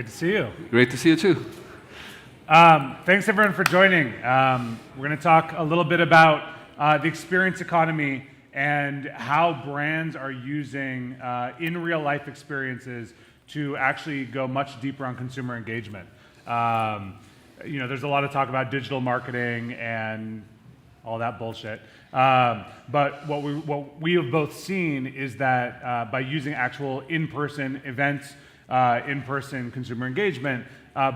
to see you. Great to see you too. Thanks everyone for joining. We're going to talk a little bit about the experience economy and how brands are using in real life experiences to actually go much deeper on consumer engagement. There's a lot of talk about digital marketing and all that bullshit. But what we have both seen is that by using actual in-person events, in-person consumer engagement,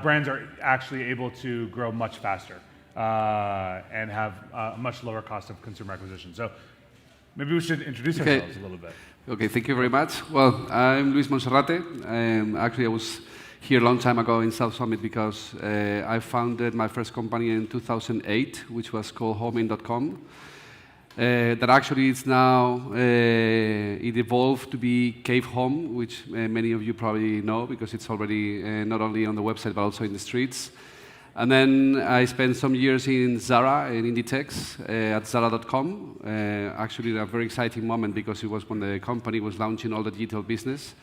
brands are actually able to grow much faster and have a much lower cost of consumer acquisition. So maybe we should introduce ourselves a little bit. Okay, thank you very much. Well, I'm Luis Monserrate. Actually, I was here a long time ago in South Summit because I founded my first company in 2008, which was called Homing.com. That actually is now, it evolved to be Cave Home, which many of you probably know because it's already not only on the website but also in the streets. And then I spent some years in Zara, in Inditex, at Zara.com. Actually, a very exciting moment because it was when the company was launching all the digital business.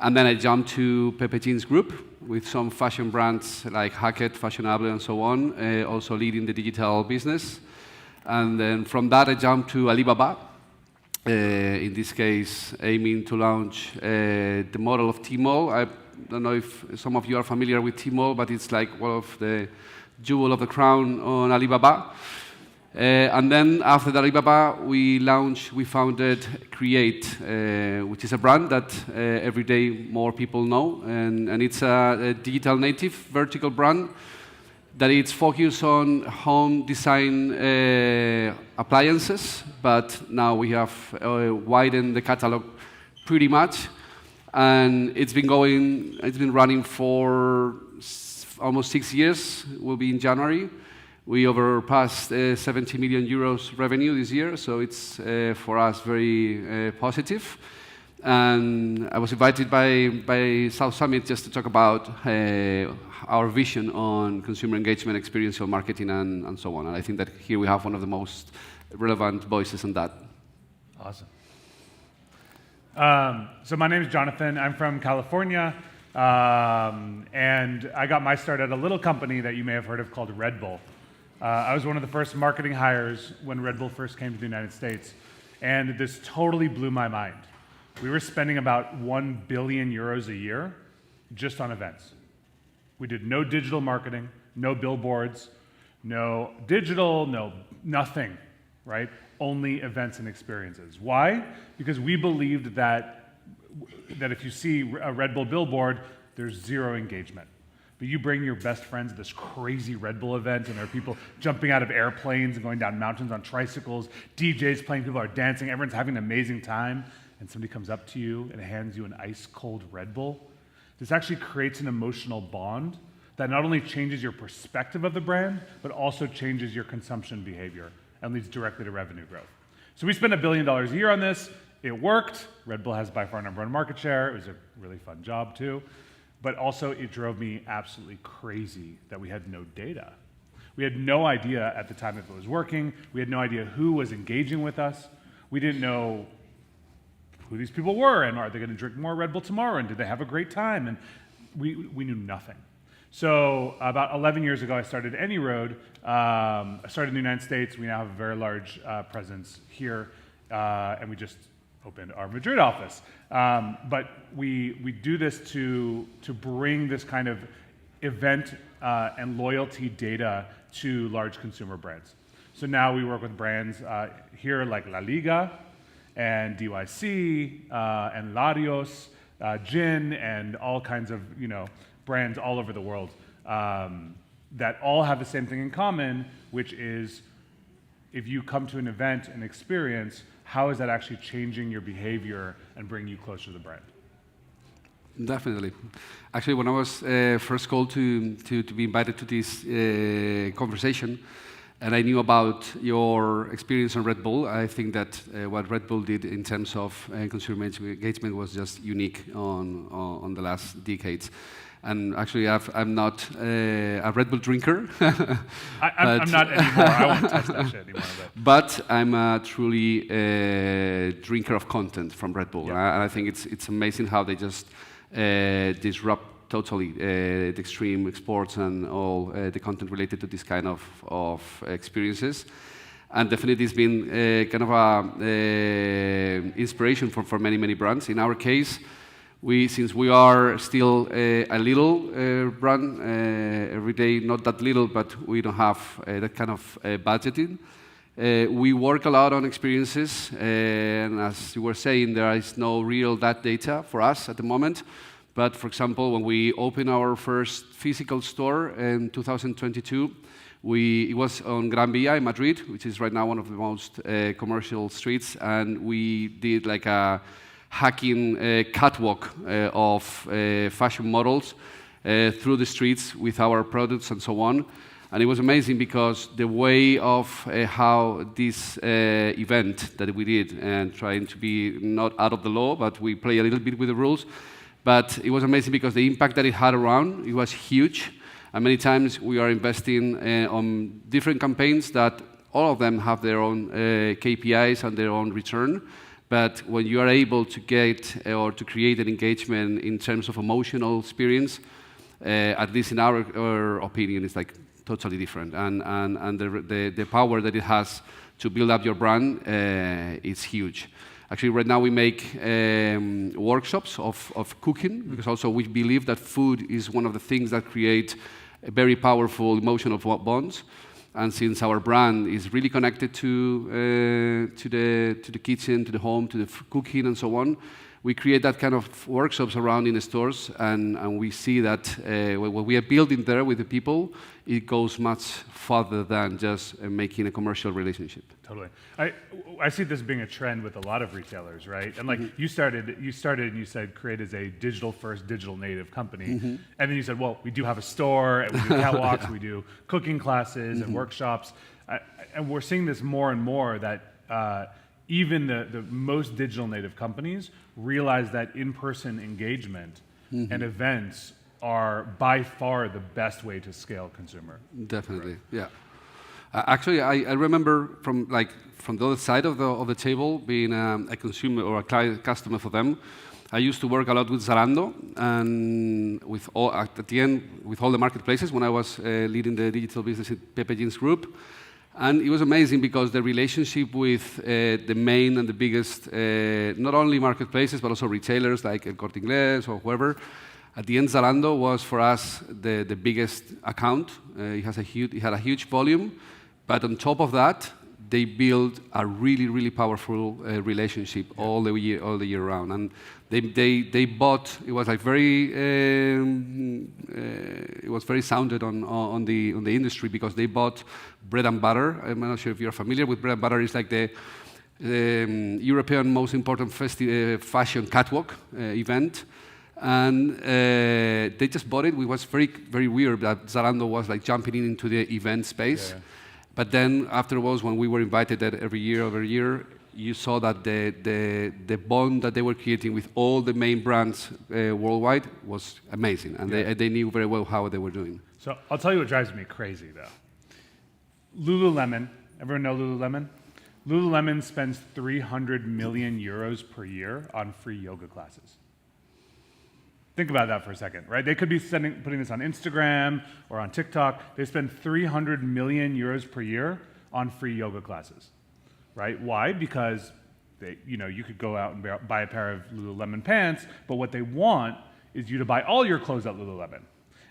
And then I jumped to Pepe Jeans Group with some fashion brands like Hackett, Fashionable, and so on, also leading the digital business. And then from that, I jumped to Alibaba, in this case, aiming to launch the model of Tmall. I don't know if some of you are familiar with Tmall, but it's like one of the jewel of the crown on Alibaba. And then after the Alibaba, we founded Create, which is a brand that every day more people know. And it's a digital native vertical brand that it's focused on home design appliances, but now we have widened the catalog pretty much, and it's been running for almost 6 years. Will be in January. We overpassed 70 million euros revenue this year, so it's for us very positive. And I was invited by South Summit just to talk about our vision on consumer engagement, experiential marketing, and so on. And I think that here we have one of the most relevant voices on that. Awesome. So my name is Jonathan. I'm from California, and I got my start at a little company that you may have heard of called Red Bull. I was one of the first marketing hires when Red Bull first came to the United States, and this totally blew my mind. We were spending about 1 billion euros a year just on events. We did no digital marketing, no billboards, no digital, no nothing, right? Only events and experiences. Why? Because we believed that if you see a Red Bull billboard, there's zero engagement. But you bring your best friends to this crazy Red Bull event, and there are people jumping out of airplanes and going down mountains on tricycles, DJs playing, people are dancing, everyone's having an amazing time, and somebody comes up to you and hands you an ice-cold Red Bull. This actually creates an emotional bond that not only changes your perspective of the brand, but also changes your consumption behavior and leads directly to revenue growth. So we spent $1 billion a year on this. It worked. Red Bull has by far #1 market share. It was a really fun job too. But also it drove me absolutely crazy that we had no data. We had no idea at the time if it was working. We had no idea who was engaging with us. We didn't know who these people were, and are they going to drink more Red Bull tomorrow, and did they have a great time? And we knew nothing. So about 11 years ago, I started AnyRoad. I started in the United States. We now have a very large presence here, and we just opened our Madrid office. But we do this to bring this kind of event and loyalty data to large consumer brands. So now we work with brands here like La Liga, and DYC, and Larios, Gin, and all kinds of brands all over the world that all have the same thing in common, which is if you come to an event and experience, how is that actually changing your behavior and bringing you closer to the brand? Definitely. Actually, when I was first called to be invited to this conversation, and I knew about your experience on Red Bull, I think that what Red Bull did in terms of consumer engagement was just unique on the last decades. And actually, I'm not a Red Bull drinker. I'm not anymore. I won't touch that shit anymore. But I'm a truly drinker of content from Red Bull. Yep. And I think it's amazing how they just disrupt totally the extreme sports and all the content related to this kind of experiences. And definitely it's been kind of a inspiration for many, many brands. In our case, since we are still a little brand, every day not that little, but we don't have that kind of budgeting. We work a lot on experiences, and as you were saying, there is no real that data for us at the moment. But for example, when we opened our first physical store in 2022, it was on Gran Via in Madrid, which is right now one of the most commercial streets, and we did like a hacking catwalk of fashion models through the streets with our products and so on. And it was amazing because the way of how this event that we did, and trying to be not out of the law, but we play a little bit with the rules, but it was amazing because the impact that it had around, it was huge. And many times we are investing on different campaigns that all of them have their own KPIs and their own return. But when you are able to get or to create an engagement in terms of emotional experience, at least in our opinion, it's like totally different. And the power that it has to build up your brand is huge. Actually, right now we make workshops of cooking, because also we believe that food is one of the things that create very powerful emotional bonds. And since our brand is really connected to the kitchen, to the home, to the cooking and so on, we create that kind of workshops around in the stores, and we see that what we are building there with the people, it goes much further than just making a commercial relationship. Totally. I see this being a trend with a lot of retailers, right? And like you started and you said create as a digital-first, digital-native company, and then you said, well, we do have a store, and we do catwalks, yeah. We do cooking classes and workshops, and we're seeing this more and more that even the most digital native companies realize that in-person engagement and events are by far the best way to scale consumer. Definitely, right? Yeah. Actually, I remember from the other side of the table, being a consumer or a customer for them. I used to work a lot with Zalando, and at the end with all the marketplaces when I was leading the digital business at Pepe Jeans Group. And it was amazing because the relationship with the main and the biggest, not only marketplaces, but also retailers like El Corte Inglés or whoever. At the end, Zalando was for us the biggest account. It had a huge volume, but on top of that, they built a really, really powerful relationship all the year round. And they bought. It was like it was very sounded on the industry because they bought bread and butter. I'm not sure if you're familiar with bread and butter. It's like the European most important fashion catwalk event. And they just bought it. It was very, very weird that Zalando was like jumping into the event space. Yeah. But then afterwards, when we were invited there every year, you saw that the bond that they were creating with all the main brands worldwide was amazing. And they knew very well how they were doing. So I'll tell you what drives me crazy, though. Lululemon, everyone know Lululemon? Lululemon spends 300 million euros per year on free yoga classes. Think about that for a second, right? They could be putting this on Instagram or on TikTok. They spend 300 million euros per year on free yoga classes, right? Why? Because you could go out and buy a pair of Lululemon pants, but what they want is you to buy all your clothes at Lululemon.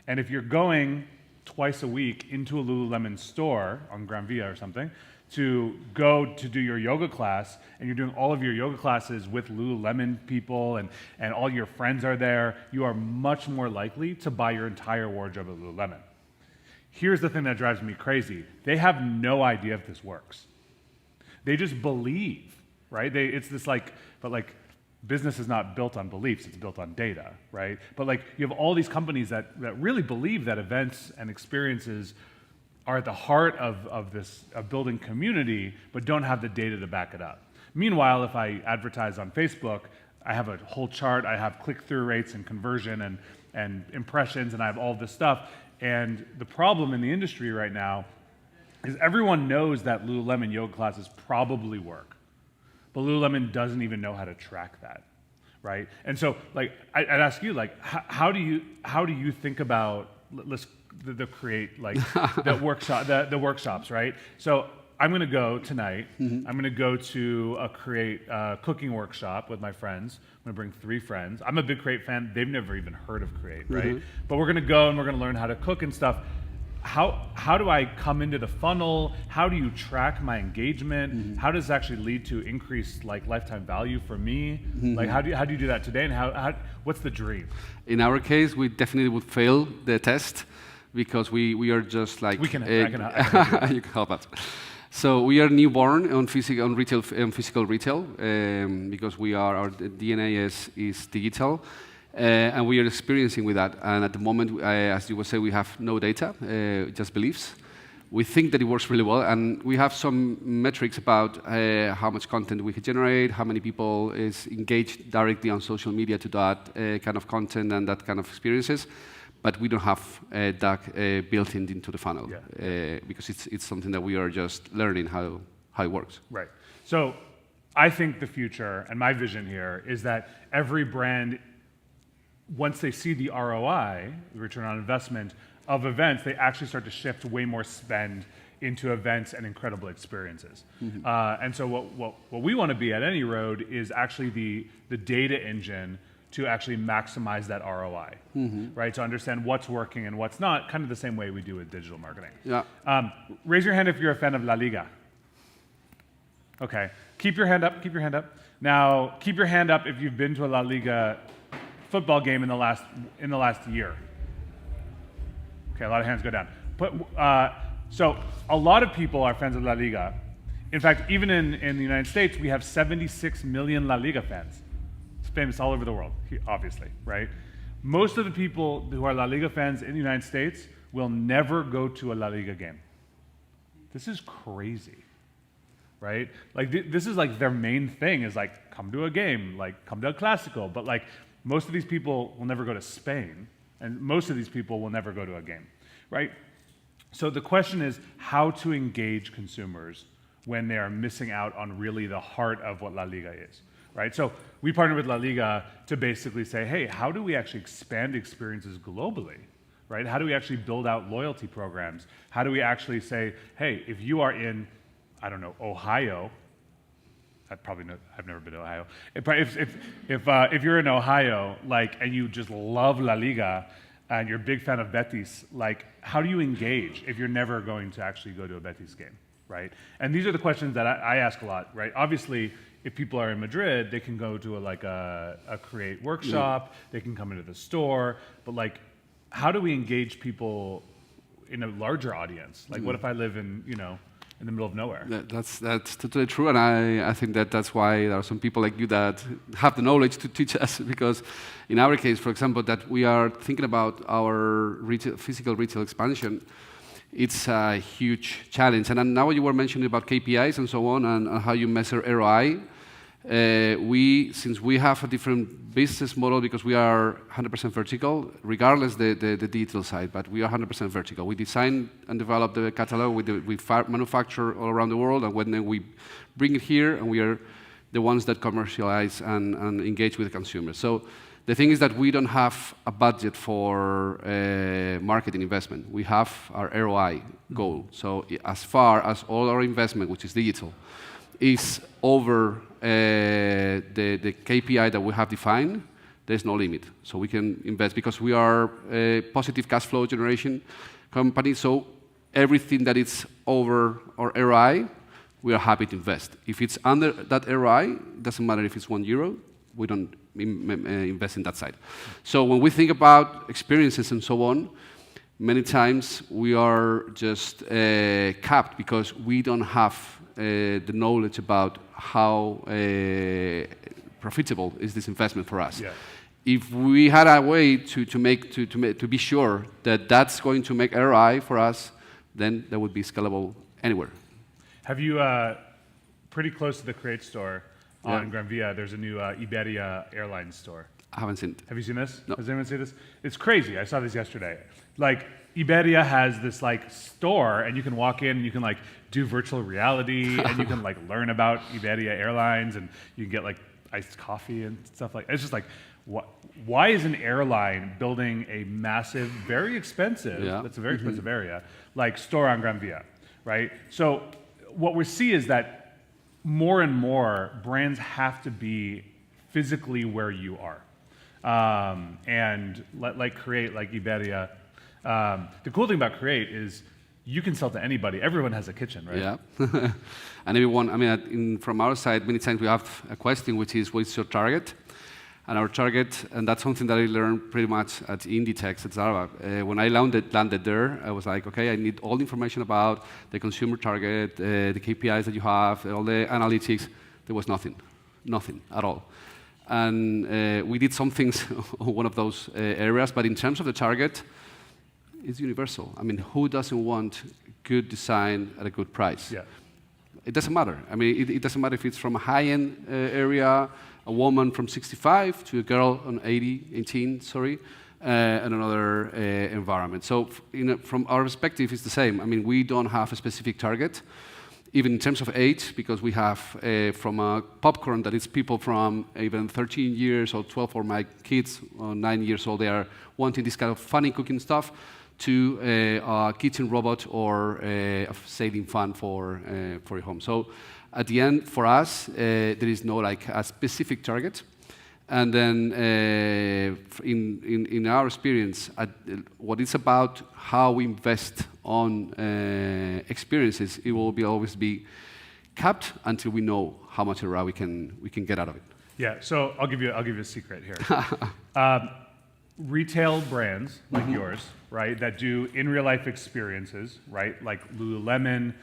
And if you're going twice a week into a Lululemon store on Gran Via or something, to go to do your yoga class, and you're doing all of your yoga classes with Lululemon people, and all your friends are there, you are much more likely to buy your entire wardrobe at Lululemon. Here's the thing that drives me crazy. They have no idea if this works. They just believe, right? But business is not built on beliefs, it's built on data, right? But you have all these companies that really believe that events and experiences are at the heart of building community, but don't have the data to back it up. Meanwhile, if I advertise on Facebook, I have a whole chart, I have click-through rates and conversion and impressions, and I have all this stuff. And the problem in the industry right now is everyone knows that Lululemon yoga classes probably work, but Lululemon doesn't even know how to track that, right? And so, like, I'd ask you, like, how do you think about the create, like, the workshops, right? So I'm going to go tonight. I'm going to go to a create cooking workshop with my friends. I'm going to bring 3 friends. I'm a big Create fan. They've never even heard of Create, right? But we're going to go and we're going to learn how to cook and stuff. How do I come into the funnel? How do you track my engagement? How does it actually lead to increased like lifetime value for me? Like how do you do that today? And what's the dream? In our case, we definitely would fail the test because we are just like I can you can help us. So we are newborn on physical retail because our DNA is digital. And we are experiencing with that. And at the moment, as you would say, we have no data, just beliefs. We think that it works really well, and we have some metrics about how much content we can generate, how many people is engaged directly on social media to that kind of content and that kind of experiences. But we don't have that built into the funnel because it's something that we are just learning how it works. Right. So I think the future, and my vision here, is that every brand, once they see the ROI, the return on investment of events, they actually start to shift way more spend into events and incredible experiences. And so what we want to be at Any Road is actually the data engine to actually maximize that ROI, right? To understand what's working and what's not, kind of the same way we do with digital marketing. Yeah. Raise your hand if you're a fan of La Liga. Okay, keep your hand up, keep your hand up. Now, keep your hand up if you've been to a La Liga football game in the last year. Okay, a lot of hands go down. So a lot of people are fans of La Liga. In fact, even in the United States, we have 76 million La Liga fans. It's famous all over the world, obviously, right? Most of the people who are La Liga fans in the United States will never go to a La Liga game. This is crazy, right? Like this is like their main thing is like come to a game, like come to a Clásico, but like most of these people will never go to Spain, and most of these people will never go to a game, right? So the question is how to engage consumers when they are missing out on really the heart of what La Liga is, right? So we partner with La Liga to basically say, hey, how do we actually expand experiences globally, right? How do we actually build out loyalty programs? How do we actually say, hey, if you are in, I don't know, Ohio, I've never been to Ohio. If you're in Ohio, like, and you just love La Liga, and you're a big fan of Betis, like, how do you engage if you're never going to actually go to a Betis game, right? And these are the questions that I ask a lot, right? Obviously, if people are in Madrid, they can go to a Create workshop, they can come into the store, but like, how do we engage people in a larger audience? Like, what if I live in the middle of nowhere? That's totally true, and I think that's why there are some people like you that have the knowledge to teach us, because in our case, for example, that we are thinking about our physical retail expansion, it's a huge challenge. And now you were mentioning about KPIs and so on, and how you measure ROI. Since we have a different business model because we are 100% vertical, regardless the digital side, but we are 100% vertical. We design and develop the catalog, we manufacture all around the world, and then we bring it here, and we are the ones that commercialize and engage with the consumers. So the thing is that we don't have a budget for marketing investment. We have our ROI goal. So as far as all our investment, which is digital, is over the KPI that we have defined, there's no limit. So we can invest because we are a positive cash flow generation company. So everything that is over our ROI, we are happy to invest. If it's under that ROI, it doesn't matter if it's €1, we don't invest in that side. So when we think about experiences and so on, many times we are just capped because we don't have the knowledge about how profitable is this investment for us. Yeah. If we had a way to be sure that that's going to make ROI for us, then that would be scalable anywhere. Have you, pretty close to the Create store on Gran Via, there's a new Iberia Airlines store. I haven't seen it. Have you seen this? No. Has anyone seen this? It's crazy. I saw this yesterday. Like, Iberia has this like store, and you can walk in and you can like do virtual reality, and you can like learn about Iberia Airlines, and you can get like iced coffee and stuff like. It's just like, why is an airline building a massive, very expensive? Yeah. That's a very expensive area, like store on Gran Via, right? So what we see is that more and more brands have to be physically where you are. And like Create, like Iberia. The cool thing about Create is you can sell to anybody. Everyone has a kitchen, right? Yeah. And everyone, I mean, from our side, many times we have a question, which is, what is your target? And our target, and that's something that I learned pretty much at Inditex, at Zara. When I landed there, I was like, okay, I need all the information about the consumer target, the KPIs that you have, all the analytics. There was nothing at all. And we did some things on one of those areas, but in terms of the target, it's universal. I mean, who doesn't want good design at a good price? Yeah. It doesn't matter. I mean, it doesn't matter if it's from a high-end area, a woman from 65 to a girl on 18, and another environment. So from our perspective, it's the same. I mean, we don't have a specific target, even in terms of age, because we have from a popcorn that is people from even 13 years or 12, or my kids, 9 years old, they are wanting this kind of funny cooking stuff, to a kitchen robot or a sailing fan for your home. So at the end, for us, there is no like a specific target. And then in our experience, what it's about how we invest on experiences, it will always be capped until we know how much ROI we can get out of it. Yeah. So I'll give you a secret here. Retail brands like yours, right, that do in real life experiences, right, like Lululemon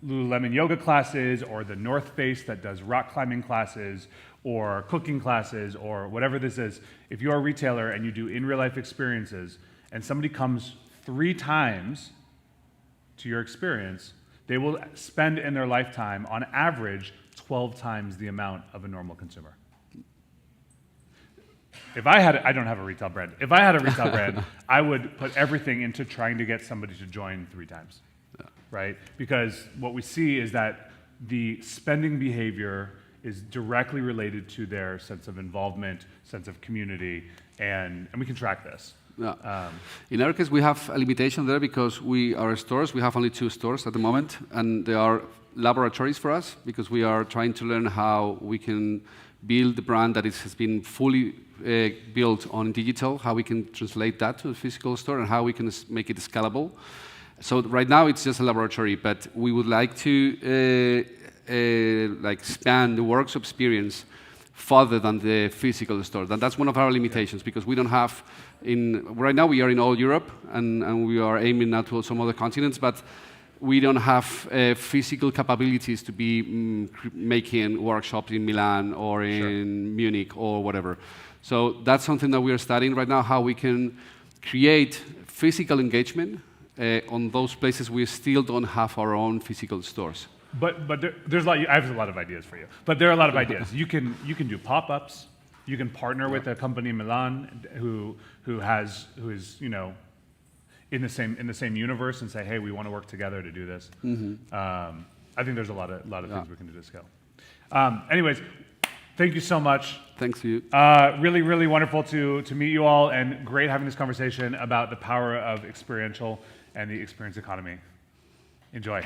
yoga classes, or the North Face that does rock climbing classes, or cooking classes, or whatever this is. If you're a retailer and you do in real life experiences, and somebody comes 3 times to your experience, they will spend in their lifetime, on average, 12 times the amount of a normal consumer. If I had, I don't have a retail brand. If I had a retail brand, I would put everything into trying to get somebody to join 3 times, right? Because what we see is that the spending behavior is directly related to their sense of involvement, sense of community, and we can track this. Yeah. In our case, we have a limitation there because our stores, we have only 2 stores at the moment, and they are laboratories for us because we are trying to learn how we can build the brand that has been fully built on digital, how we can translate that to a physical store, and how we can make it scalable. So right now it's just a laboratory, but we would like to expand the workshop experience further than the physical store. And that's one of our limitations because we don't have right now we are in all Europe and we are aiming now to some other continents, but we don't have physical capabilities to be making workshops in Milan or in Munich or whatever. So that's something that we are studying right now, how we can create physical engagement on those places we still don't have our own physical stores. But there's a lot. I have a lot of ideas for you. But there are a lot of ideas. You can do pop-ups. You can partner with a company in Milan who is in the same universe and say, hey, we want to work together to do this. I think there's a lot of things we can do to scale. Anyways, thank you so much. Thanks to you. Really, really wonderful to meet you all, and great having this conversation about the power of experiential and the experience economy. Enjoy.